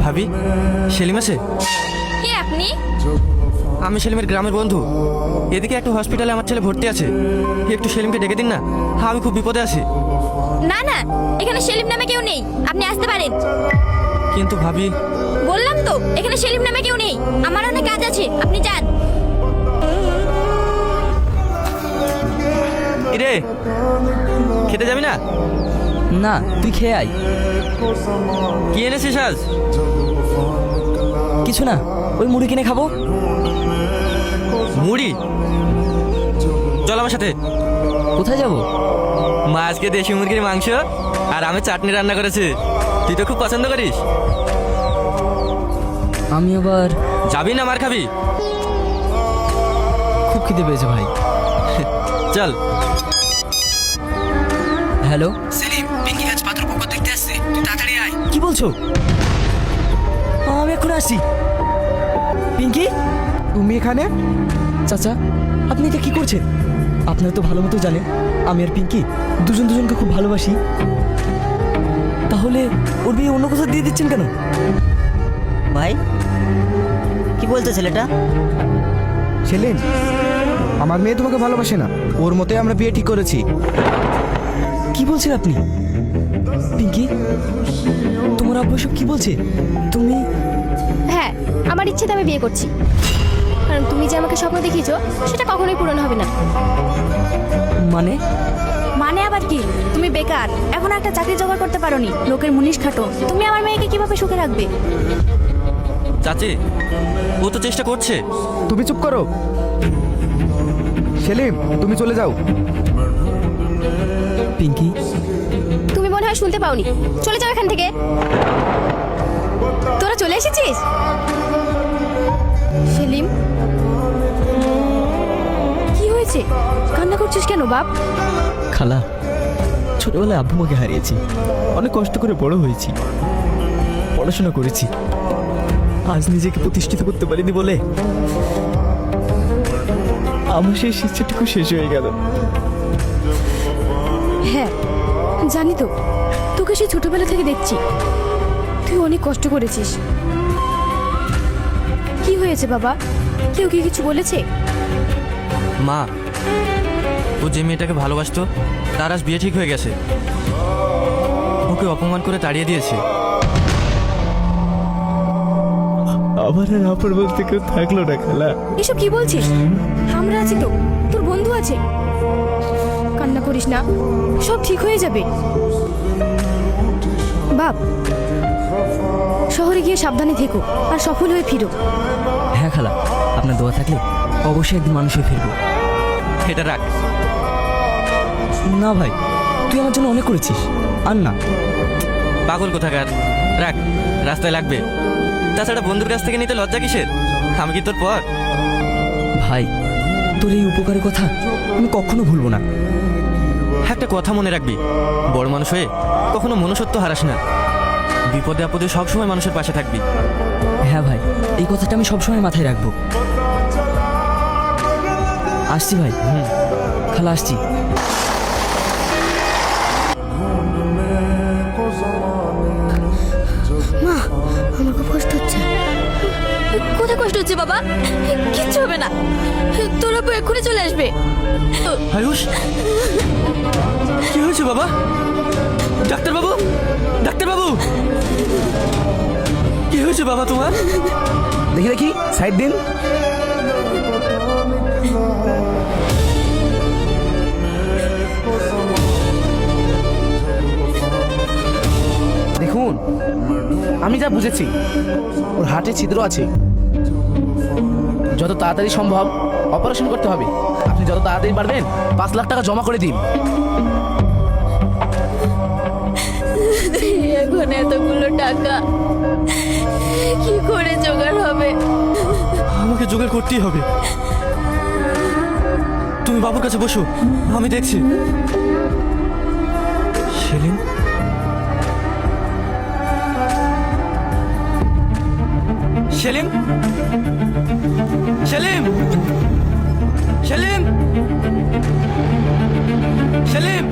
ভাবি, সেলিম আছে? কে আপনি? আমি সেলিমের গ্রামের বন্ধু। এদিকে একটা হসপিটালে আমার ছেলে ভর্তি আছে, একটু সেলিমকে ডেকে দিন না, আমি খুব বিপদে আছি। না না, এখানে সেলিম নামে কেউ নেই, আপনি আসতে পারেন। কিন্তু ভাবি, বললাম তো এখানে সেলিম নামে কেউ নেই, আমার অনেক কাজ আছে, আপনি যান। রে খেতে যাবি না? না, তুই খেয়ে আয়। কি এনেছিস আজ? কিছু না, ওই মুড়ি কিনে খাবো। মুড়ি? চল আমার সাথে। কোথায় যাব? মা আজকে দেশি মুরগির মাংস আর আমি চাটনি রান্না করেছি, তুই তো খুব পছন্দ করিস। আমি আবার যাবি না মার খাবি? খুব খিদে পেয়েছে ভাই। চল। হ্যালো, সেলিম, পিঙ্কি আজ পাত্রপক্ষ দেখতে আসছে, তুই তাড়াতাড়ি আয়। কি বলছো? আমি এখন আসছি। পিঙ্কি, তুমি এখানে? চাচা আপনি এটা কি করছেন? আপনারা তো ভালো মতো জানেন আমি আর পিঙ্কি দুজনকে খুব ভালোবাসি। তাহলে ওর বিয়ে অন্য কোথাও দিয়ে দিচ্ছেন কেন? ভাই কি বলছে ছেলেটা? সেলিম, আমার মেয়ে তোমাকে ভালোবাসে না, ওর মতে আমরা বিয়ে ঠিক করেছি। কি বলছেন আপনি? পিঙ্কি, তোমার আব্বু সব কি বলছে? তুমি হ্যাঁ, আমার ইচ্ছেতে আমি বিয়ে করছি, কারণ তুমি যে আমাকে স্বপ্ন দেখিয়েছো সেটা কখনোই পূরণ হবে না। মানে? মানে আবার কি? তুমি বেকার, এখন একটা চাকরি জোগাড় করতে পারোনি, লোকের মুনিশ খাটো, তুমি আমার মেয়েকে কিভাবে সুখে রাখবে? চাচি, ও তো চেষ্টা করছে। তুমি চুপ করো। সেলিম, তুমি চলে যাও। পিঙ্কি, তুমি মনে হয় শুনতে পাওনি, চলে যাও এখান থেকে। তোরা চলে এসেছিস? সেলিম, কি হয়েছে? কান্না করছিস কেন বাপ? খালা, ছোটবেলায় আব্বু মাকে হারিয়েছি, অনেক কষ্ট করে বড় হয়েছি, পড়াশোনা করেছি, আজ নিজেকে প্রতিষ্ঠিত করতে পারিনি বলে আমার সেই শিক্ষাটুকু শেষ হয়ে গেল। হ্যাঁ জানি তো, তোকে সেই ছোটবেলা থেকে দেখছি, তুই অনেক কষ্ট করেছিস। কি হয়েছে বাবা? কেউ কি কিছু বলেছে? মা, ও যে মেয়েটাকে ভালোবাসতো তার আজ বিয়ে ঠিক হয়ে গেছে, ওকে অপমান করে তাড়িয়ে দিয়েছে। আবার আর আপন বলতে কেউ থাকলো না খালা। এসব কি বলছিস? আমরা আছি তো, তোর বন্ধু আছে, কান্না করিস না, সব ঠিক হয়ে যাবে। বাপ, শহরে গিয়ে সাবধানে থেকো আর সফল হয়ে ফিরো। হ্যাঁ খালা, আপনার দোয়া থাকলে অবশ্যই একদিন মানুষ হয়ে ফিরবো। এটা রাখ। না ভাই, তুই আমার জন্য অনেক করেছিস, আর না। পাগল কোথাকার, রাখ, রাস্তায় লাগবে। তাছাড়া বন্ধুর কাছ থেকে নিতে লজ্জা কিসের? আমি কি তোর পর? ভাই, তোর এই উপকারের কথা আমি কখনো ভুলবো না। একটা কথা মনে রাখবি, বড় মানুষ হয়ে কখনো মনুষ্যত্ব হারাস না, বিপদে আপদে সবসময় মানুষের পাশে থাকবি। হ্যাঁ ভাই, এই কথাটা আমি সবসময় মাথায় রাখবো। আসছি ভাই। খালা, আসছি। মা, আমার খুব কষ্ট হচ্ছে। কোথায় কষ্ট হচ্ছে বাবা? কিচ্ছু হবে না, তোর আপু এক্ষুনি চলে আসবে। আয়ুষ, কি হয়েছে বাবা? ডাক্তারবাবু, ডাক্তারবাবু, কি হয়েছে বাবা তোমার? দেখি দেখি, সাইড দিন। দেখুন, আমি যা বুঝেছি ওর হার্টে ছিদ্র আছে, যত তাড়াতাড়ি সম্ভব অপারেশন করতে হবে। আপনি যত তাড়াতাড়ি পারবেন 5 লাখ টাকা জমা করে দিন। এখন এতগুলো টাকা কি করে জোগাড় হবে? আমাকে জোগাড় করতেই হবে। তুমি বাবুর কাছে বসো, আমি দেখছি। সেলিম, সেলিম, সেলিম, সেলিম, সেলিম।